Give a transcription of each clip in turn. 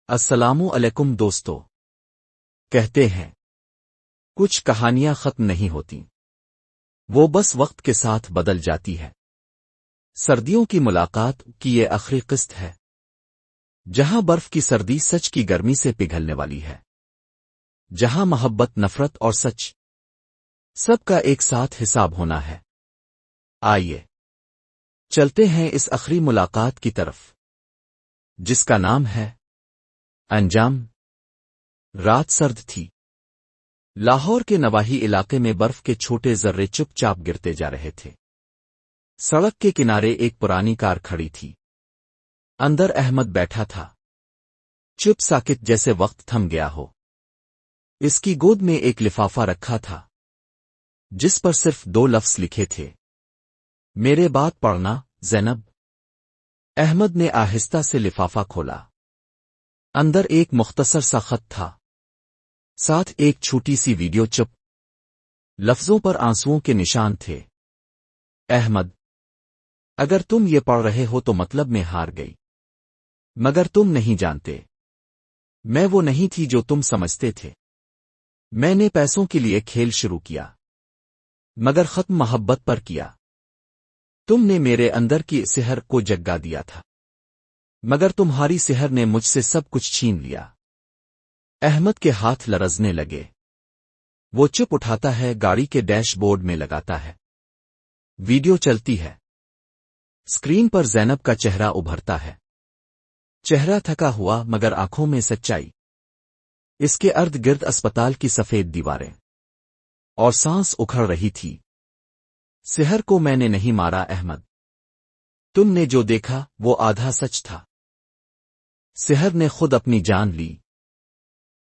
السلام علیکم دوستو۔ کہتے ہیں کچھ کہانیاں ختم نہیں ہوتی، وہ بس وقت کے ساتھ بدل جاتی ہے۔ سردیوں کی ملاقات کی یہ آخری قسط ہے، جہاں برف کی سردی سچ کی گرمی سے پگھلنے والی ہے، جہاں محبت، نفرت اور سچ سب کا ایک ساتھ حساب ہونا ہے۔ آئیے چلتے ہیں اس آخری ملاقات کی طرف، جس کا نام ہے انجام۔ رات سرد تھی، لاہور کے نواحی علاقے میں برف کے چھوٹے ذرے چپ چاپ گرتے جا رہے تھے۔ سڑک کے کنارے ایک پرانی کار کھڑی تھی، اندر احمد بیٹھا تھا، چپ ساکت جیسے وقت تھم گیا ہو۔ اس کی گود میں ایک لفافہ رکھا تھا، جس پر صرف 2 لفظ لکھے تھے، میرے بات پڑھنا زینب۔ احمد نے آہستہ سے لفافہ کھولا، اندر ایک مختصر سا خط تھا، ساتھ ایک چھوٹی سی ویڈیو چپ، لفظوں پر آنسوؤں کے نشان تھے۔ احمد، اگر تم یہ پڑھ رہے ہو تو مطلب میں ہار گئی، مگر تم نہیں جانتے، میں وہ نہیں تھی جو تم سمجھتے تھے۔ میں نے پیسوں کے لیے کھیل شروع کیا، مگر ختم محبت پر کیا۔ تم نے میرے اندر کی سحر کو جگا دیا تھا، مگر تمہاری سحر نے مجھ سے سب کچھ چھین لیا۔ احمد کے ہاتھ لرزنے لگے، وہ چپ اٹھاتا ہے، گاڑی کے ڈیش بورڈ میں لگاتا ہے۔ ویڈیو چلتی ہے، اسکرین پر زینب کا چہرہ ابھرتا ہے، چہرہ تھکا ہوا مگر آنکھوں میں سچائی۔ اس کے ارد گرد اسپتال کی سفید دیواریں اور سانس اکھڑ رہی تھی۔ سحر کو میں نے نہیں مارا احمد، تم نے جو دیکھا وہ آدھا سچ تھا۔ سحر نے خود اپنی جان لی،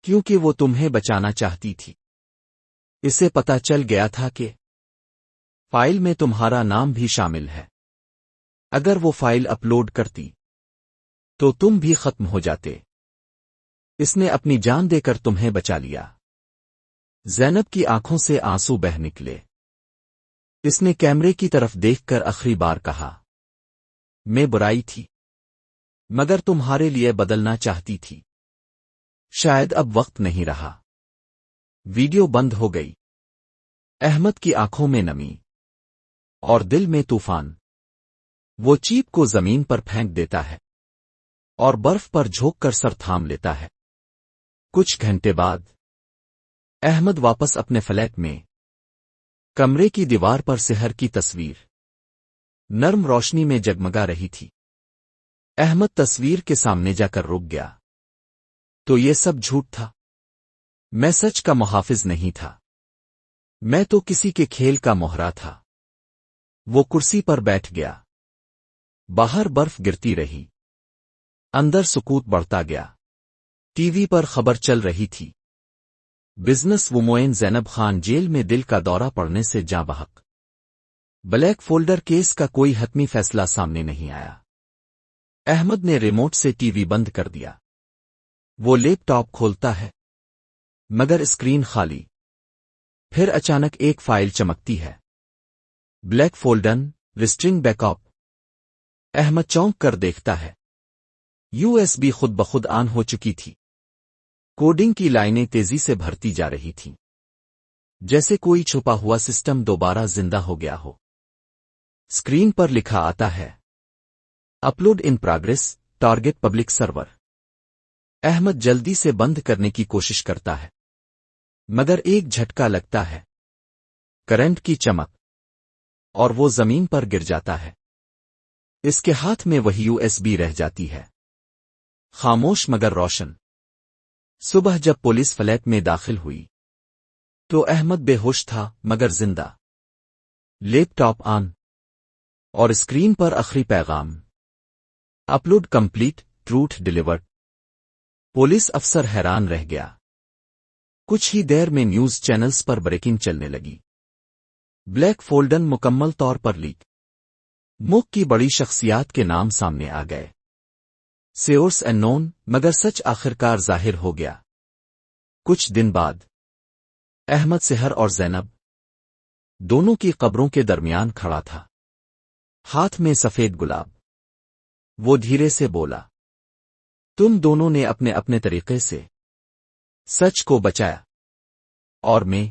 کیونکہ وہ تمہیں بچانا چاہتی تھی۔ اسے پتا چل گیا تھا کہ فائل میں تمہارا نام بھی شامل ہے، اگر وہ فائل اپلوڈ کرتی تو تم بھی ختم ہو جاتے۔ اس نے اپنی جان دے کر تمہیں بچا لیا۔ زینب کی آنکھوں سے آنسو بہہ نکلے، اس نے کیمرے کی طرف دیکھ کر آخری بار کہا، میں برائی تھی، مگر تمہارے لیے بدلنا چاہتی تھی۔ شاید اب وقت نہیں رہا۔ ویڈیو بند ہو گئی۔ احمد کی آنکھوں میں نمی اور دل میں طوفان۔ وہ چیپ کو زمین پر پھینک دیتا ہے اور برف پر جھوک کر سر تھام لیتا ہے۔ کچھ گھنٹے بعد احمد واپس اپنے فلیٹ میں، کمرے کی دیوار پر سحر کی تصویر نرم روشنی میں جگمگا رہی تھی۔ احمد تصویر کے سامنے جا کر رک گیا۔ تو یہ سب جھوٹ تھا، میں سچ کا محافظ نہیں تھا، میں تو کسی کے کھیل کا مہرا تھا۔ وہ کرسی پر بیٹھ گیا، باہر برف گرتی رہی، اندر سکوت بڑھتا گیا۔ ٹی وی پر خبر چل رہی تھی، بزنس وومن زینب خان جیل میں دل کا دورہ پڑنے سے جاں بحق۔ بلیک فولڈر کیس کا کوئی حتمی فیصلہ سامنے نہیں آیا۔ احمد نے ریموٹ سے ٹی وی بند کر دیا۔ وہ لیپ ٹاپ کھولتا ہے، مگر اسکرین خالی۔ پھر اچانک ایک فائل چمکتی ہے، black folder restoring backup. Ahmad چونک کر دیکھتا ہے، یو ایس بی خود بخود آن ہو چکی تھی۔ کوڈنگ کی لائنیں تیزی سے بھرتی جا رہی تھیں، جیسے کوئی چھپا ہوا سسٹم دوبارہ زندہ ہو گیا ہو۔ اسکرین پر لکھا آتا ہے، اپلوڈ ان پروگریس، ٹارگٹ پبلک سرور۔ احمد جلدی سے بند کرنے کی کوشش کرتا ہے، مگر ایک جھٹکا لگتا ہے، کرنٹ کی چمک، اور وہ زمین پر گر جاتا ہے۔ اس کے ہاتھ میں وہی یو ایس بی رہ جاتی ہے، خاموش مگر روشن۔ صبح جب پولیس فلیٹ میں داخل ہوئی تو احمد بے ہوش تھا مگر زندہ، لیپ ٹاپ آن، اور اسکرین پر آخری پیغام، upload complete, truth delivered. Police افسر حیران رہ گیا۔ کچھ ہی دیر میں نیوز چینلز پر بریکنگ چلنے لگی، بلیک فولڈر مکمل طور پر لیک، ملک کی بڑی شخصیات کے نام سامنے آ گئے۔ سورس اننون، مگر سچ آخرکار ظاہر ہو گیا۔ کچھ دن بعد احمد سحر اور زینب دونوں کی قبروں کے درمیان کھڑا تھا، ہاتھ میں سفید گلاب۔ وہ دھیرے سے بولا، تم دونوں نے اپنے اپنے طریقے سے سچ کو بچایا، اور میں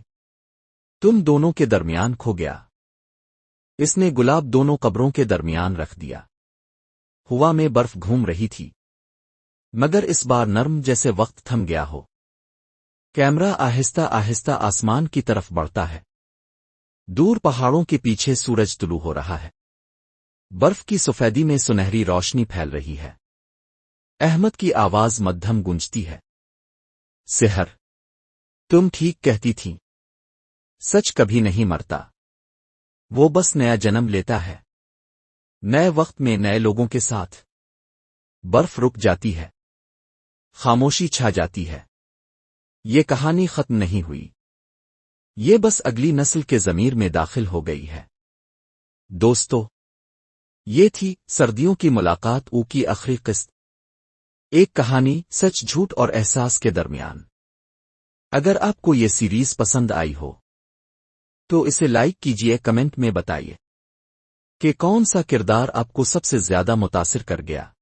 تم دونوں کے درمیان کھو گیا۔ اس نے گلاب دونوں قبروں کے درمیان رکھ دیا۔ ہوا میں برف گھوم رہی تھی، مگر اس بار نرم جیسے وقت تھم گیا ہو۔ کیمرہ آہستہ آہستہ آسمان کی طرف بڑھتا ہے۔ دور پہاڑوں کے پیچھے سورج طلوع ہو رہا ہے۔ برف کی سفیدی میں سنہری روشنی پھیل رہی ہے۔ احمد کی آواز مدھم گونجتی ہے۔ سحر، تم ٹھیک کہتی تھی، سچ کبھی نہیں مرتا، وہ بس نیا جنم لیتا ہے، نئے وقت میں نئے لوگوں کے ساتھ۔ برف رک جاتی ہے، خاموشی چھا جاتی ہے۔ یہ کہانی ختم نہیں ہوئی، یہ بس اگلی نسل کے ضمیر میں داخل ہو گئی ہے۔ دوستو، یہ تھی سردیوں کی ملاقات او کی آخری قسط، ایک کہانی سچ جھوٹ اور احساس کے درمیان۔ اگر آپ کو یہ سیریز پسند آئی ہو تو اسے لائک کیجئے، کمنٹ میں بتائیے کہ کون سا کردار آپ کو سب سے زیادہ متاثر کر گیا۔